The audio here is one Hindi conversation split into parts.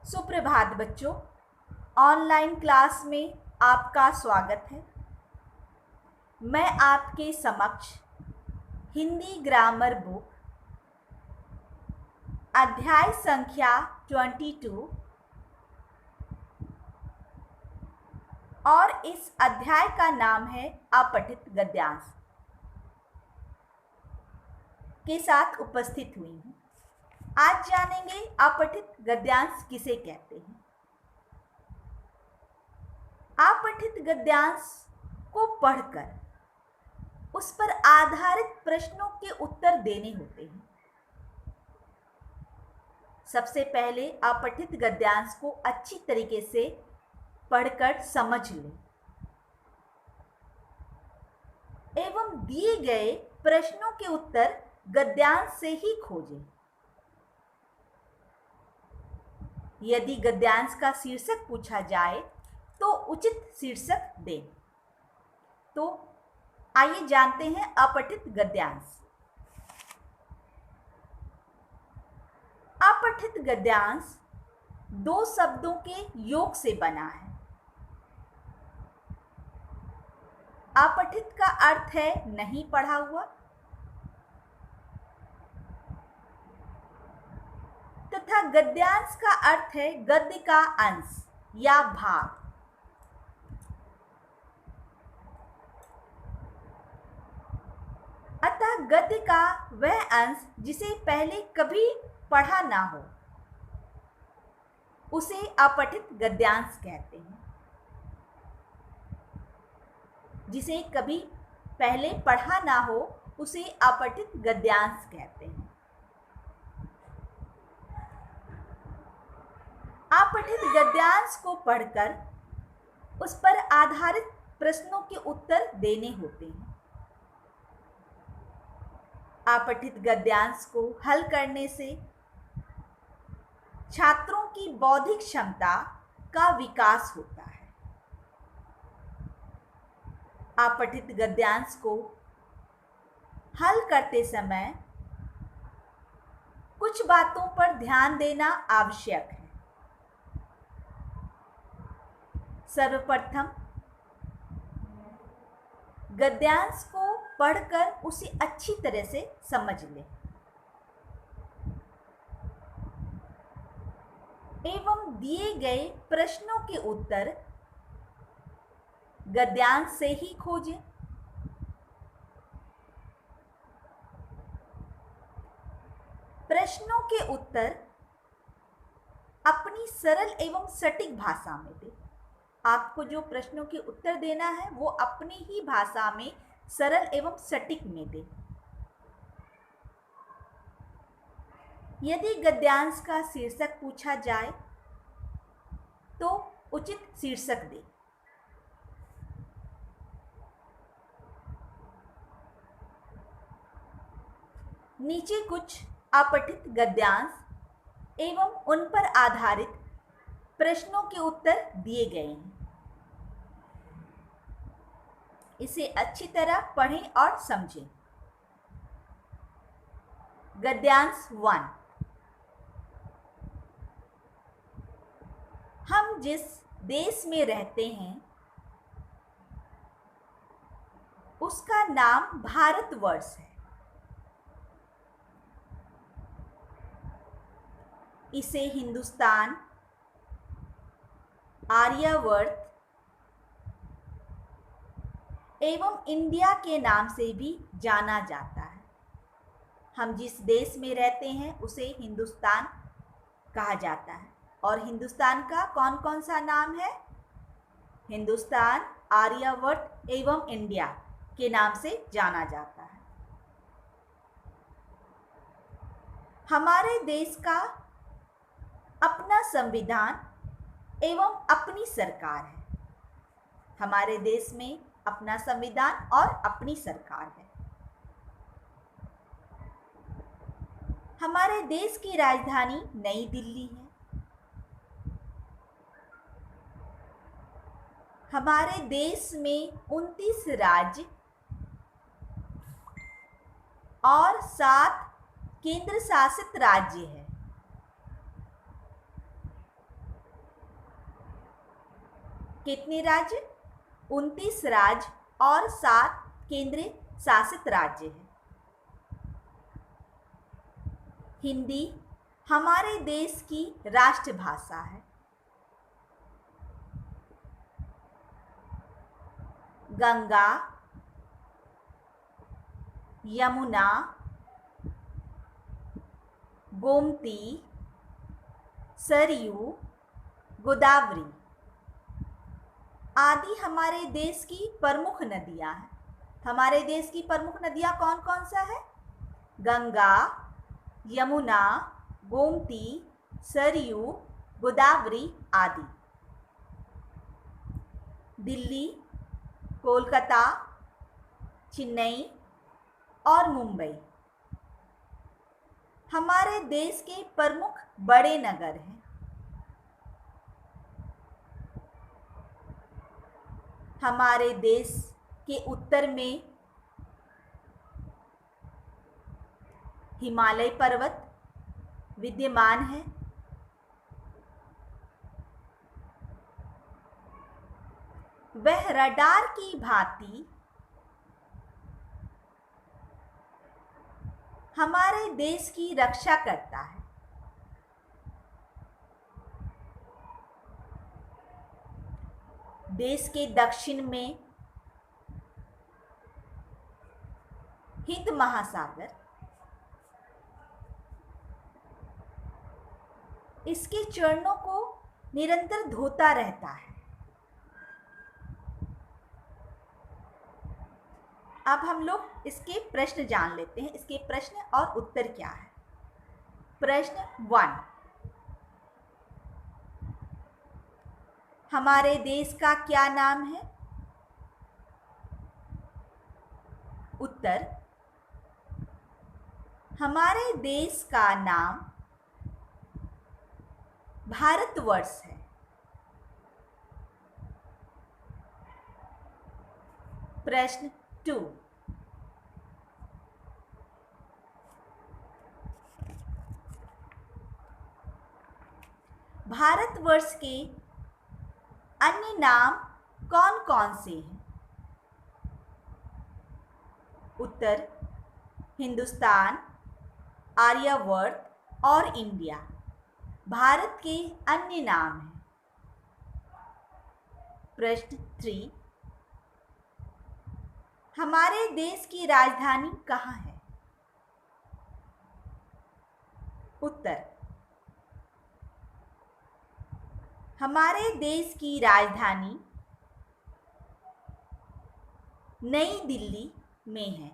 सुप्रभात बच्चों, ऑनलाइन क्लास में आपका स्वागत है। मैं आपके समक्ष हिंदी ग्रामर बुक अध्याय संख्या 22 और इस अध्याय का नाम है अपठित गद्यांश के साथ उपस्थित हुई हूँ। आज जानेंगे अपठित गद्यांश किसे कहते हैं। अपठित गद्यांश को पढ़कर उस पर आधारित प्रश्नों के उत्तर देने होते हैं। सबसे पहले अपठित गद्यांश को अच्छी तरीके से पढ़कर समझ लें एवं दिए गए प्रश्नों के उत्तर गद्यांश से ही खोजें। यदि गद्यांश का शीर्षक पूछा जाए तो उचित शीर्षक दें। तो आइए जानते हैं अपठित गद्यांश। अपठित गद्यांश दो शब्दों के योग से बना है। अपठित का अर्थ है नहीं पढ़ा हुआ तथा गद्यांश का अर्थ है गद्य का अंश या भाग। अतः गद्य का वह अंश जिसे पहले कभी पढ़ा ना हो उसे अपठित गद्यांश कहते हैं। जिसे कभी पहले पढ़ा ना हो उसे अपठित गद्यांश कहते हैं। अपठित गद्यांश को पढ़कर उस पर आधारित प्रश्नों के उत्तर देने होते हैं। अपठित गद्यांश को हल करने से छात्रों की बौद्धिक क्षमता का विकास होता है। अपठित गद्यांश को हल करते समय कुछ बातों पर ध्यान देना आवश्यक है। सर्वप्रथम गद्यांश को पढ़कर उसे अच्छी तरह से समझ लें एवं दिए गए प्रश्नों के उत्तर गद्यांश से ही खोजें। प्रश्नों के उत्तर अपनी सरल एवं सटीक भाषा में दें। आपको जो प्रश्नों के उत्तर देना है वो अपनी ही भाषा में सरल एवं सटीक में दें। यदि गद्यांश का शीर्षक पूछा जाए तो उचित शीर्षक दें। नीचे कुछ अपठित गद्यांश एवं उन पर आधारित प्रश्नों के उत्तर दिए गए हैं। इसे अच्छी तरह पढ़ें और समझें। गद्यांश 1। हम जिस देश में रहते हैं उसका नाम भारतवर्ष है। इसे हिंदुस्तान, आर्यावर्त एवं इंडिया के नाम से भी जाना जाता है। हम जिस देश में रहते हैं उसे हिंदुस्तान कहा जाता है और हिंदुस्तान का कौन कौन सा नाम है? हिंदुस्तान, आर्यावर्त एवं इंडिया के नाम से जाना जाता है। हमारे देश का अपना संविधान एवं अपनी सरकार है। हमारे देश में अपना संविधान और अपनी सरकार है। हमारे देश की राजधानी नई दिल्ली है। हमारे देश में 29 राज्य और 7 केंद्र शासित राज्य है। कितने राज्य? 29 राज्य और 7 केंद्र शासित राज्य हैं। हिंदी हमारे देश की राष्ट्रभाषा है। गंगा, यमुना, गोमती, सरयू, गोदावरी आदि हमारे देश की प्रमुख नदियां हैं। हमारे देश की प्रमुख नदियां कौन कौन सा है? गंगा, यमुना, गोमती, सरयू, गोदावरी आदि। दिल्ली, कोलकाता, चेन्नई और मुंबई हमारे देश के प्रमुख बड़े नगर हैं। हमारे देश के उत्तर में हिमालय पर्वत विद्यमान है। वह रडार की भांति हमारे देश की रक्षा करता है। देश के दक्षिण में हिंद महासागर, इसके चरणों को निरंतर धोता रहता है। अब हम लोग इसके प्रश्न जान लेते हैं। इसके प्रश्न और उत्तर क्या है? प्रश्न 1, हमारे देश का क्या नाम है? उत्तर, हमारे देश का नाम भारतवर्ष है। प्रश्न 2, भारतवर्ष के अन्य नाम कौन कौन से हैं? उत्तर, हिंदुस्तान, आर्यवर्त और इंडिया भारत के अन्य नाम हैं। प्रश्न 3, हमारे देश की राजधानी कहाँ है? उत्तर, हमारे देश की राजधानी नई दिल्ली में है।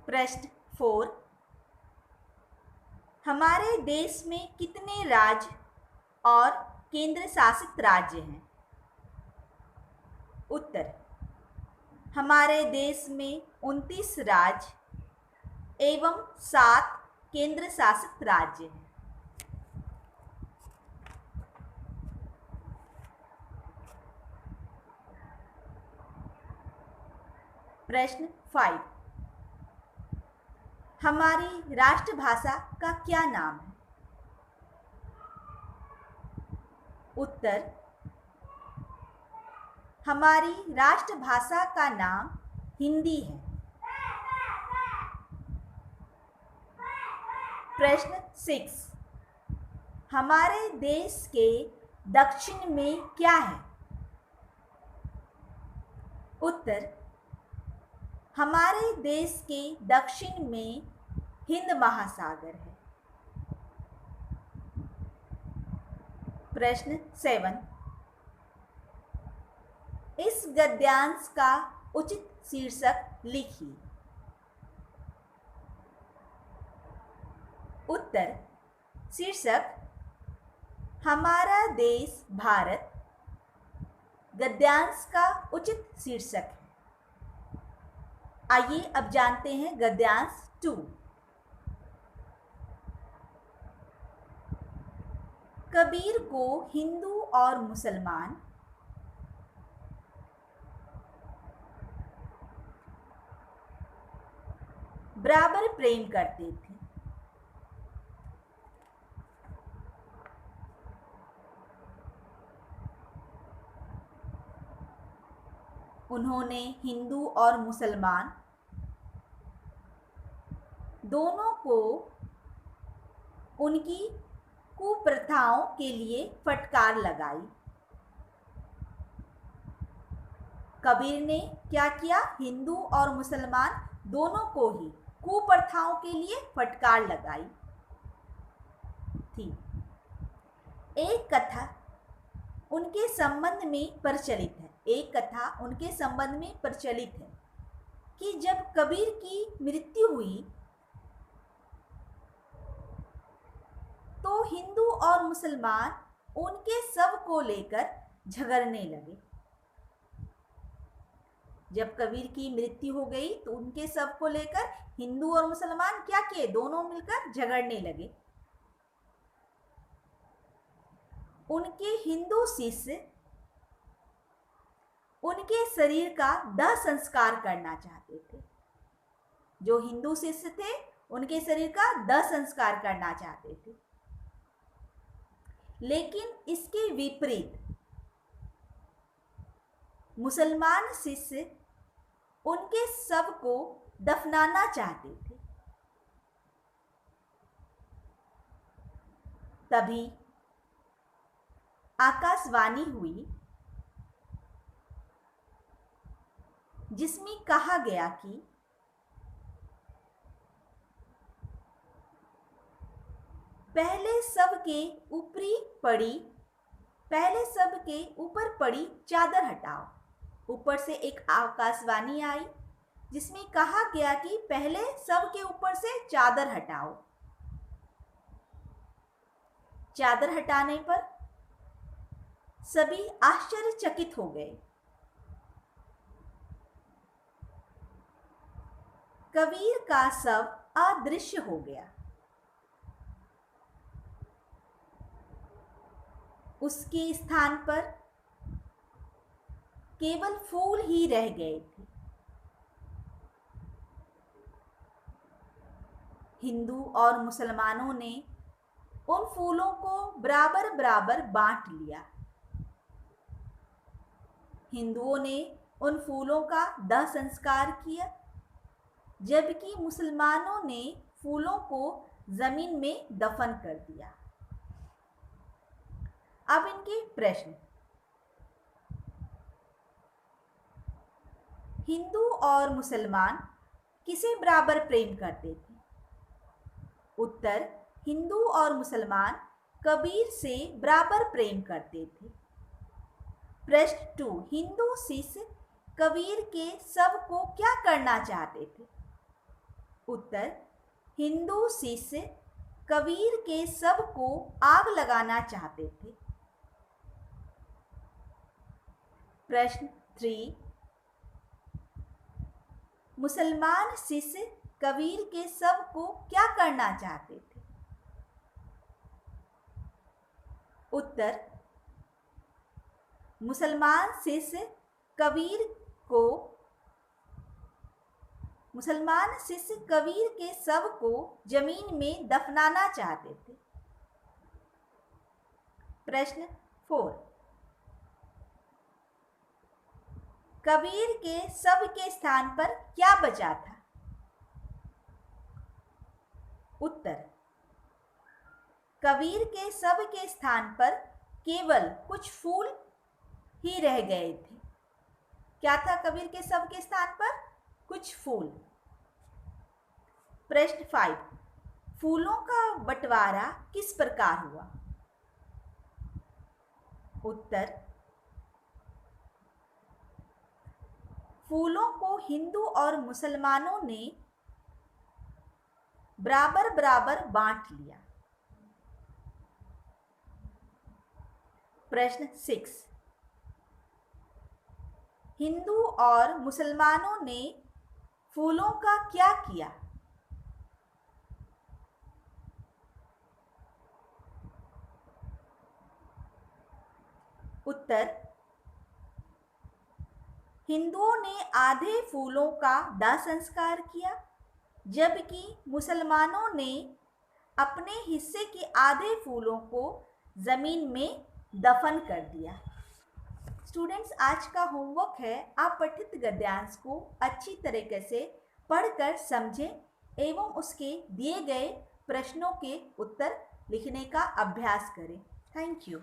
प्रश्न 4, हमारे देश में कितने राज्य और केंद्र शासित राज्य हैं? उत्तर, हमारे देश में 29 राज्य एवं 7 केंद्र शासित राज्य हैं। प्रश्न 5, हमारी राष्ट्रभाषा का क्या नाम है? उत्तर, हमारी राष्ट्रभाषा का नाम हिंदी है। प्रश्न 6, हमारे देश के दक्षिण में क्या है? उत्तर, हमारे देश के दक्षिण में हिंद महासागर है। प्रश्न 7, इस गद्यांश का उचित शीर्षक लिखिए। उत्तर, शीर्षक हमारा देश भारत गद्यांश का उचित शीर्षक है। आइए अब जानते हैं गद्यांश 2। कबीर को हिंदू और मुसलमान बराबर प्रेम करते थे। उन्होंने हिंदू और मुसलमान दोनों को उनकी कुप्रथाओं के लिए फटकार लगाई। कबीर ने क्या किया? हिंदू और मुसलमान दोनों को ही कुप्रथाओं के लिए फटकार लगाई थी। एक कथा उनके संबंध में प्रचलित है, एक कथा उनके संबंध में प्रचलित है कि जब कबीर की मृत्यु हुई तो हिंदू और मुसलमान उनके शव को लेकर झगड़ने लगे। जब कबीर की मृत्यु हो गई तो उनके शव को लेकर हिंदू और मुसलमान क्या किए? दोनों मिलकर झगड़ने लगे। उनके हिंदू शिष्य उनके शरीर का दाह संस्कार करना चाहते थे। जो हिंदू शिष्य थे उनके शरीर का दाह संस्कार करना चाहते थे, लेकिन इसके विपरीत मुसलमान शिष्य उनके शव को दफनाना चाहते थे। तभी आकाशवाणी हुई जिसमें कहा गया कि पहले शव के ऊपर पड़ी चादर हटाओ। ऊपर से एक आकाशवाणी आई जिसमें कहा गया कि पहले शव के ऊपर से चादर हटाओ। चादर हटाने पर सभी आश्चर्यचकित हो गए। कबीर का शव अदृश्य हो गया। उसके स्थान पर केवल फूल ही रह गए थे। हिंदू और मुसलमानों ने उन फूलों को बराबर बराबर बांट लिया। हिंदुओं ने उन फूलों का दाह संस्कार किया, जबकि मुसलमानों ने फूलों को जमीन में दफन कर दिया। अब इनके प्रश्न। हिंदू और मुसलमान किसे बराबर प्रेम करते थे? उत्तर, हिंदू और मुसलमान कबीर से बराबर प्रेम करते थे। प्रश्न 2, हिंदू शिष्य कबीर के शव को क्या करना चाहते थे? उत्तर, हिंदू शिष्य कबीर के शव को आग लगाना चाहते थे। प्रश्न 3, मुसलमान शिष्य कबीर के शव को क्या करना चाहते थे? उत्तर, मुसलमान शिष्य कबीर के शव को जमीन में दफनाना चाहते थे। प्रश्न 4, कबीर के शव के स्थान पर क्या बचा था? उत्तर, कबीर के शव के स्थान पर केवल कुछ फूल ही रह गए थे। क्या था कबीर के शव के स्थान पर? कुछ फूल। प्रश्न 5, फूलों का बंटवारा किस प्रकार हुआ? उत्तर, फूलों को हिंदू और मुसलमानों ने बराबर बराबर बांट लिया। प्रश्न 6, हिंदू और मुसलमानों ने फूलों का क्या किया? उत्तर, हिंदुओं ने आधे फूलों का दाह संस्कार किया, जबकि मुसलमानों ने अपने हिस्से के आधे फूलों को जमीन में दफन कर दिया। स्टूडेंट्स, आज का होमवर्क है आप पठित गद्यांश को अच्छी तरीके से पढ़कर समझें एवं उसके दिए गए प्रश्नों के उत्तर लिखने का अभ्यास करें। Thank you.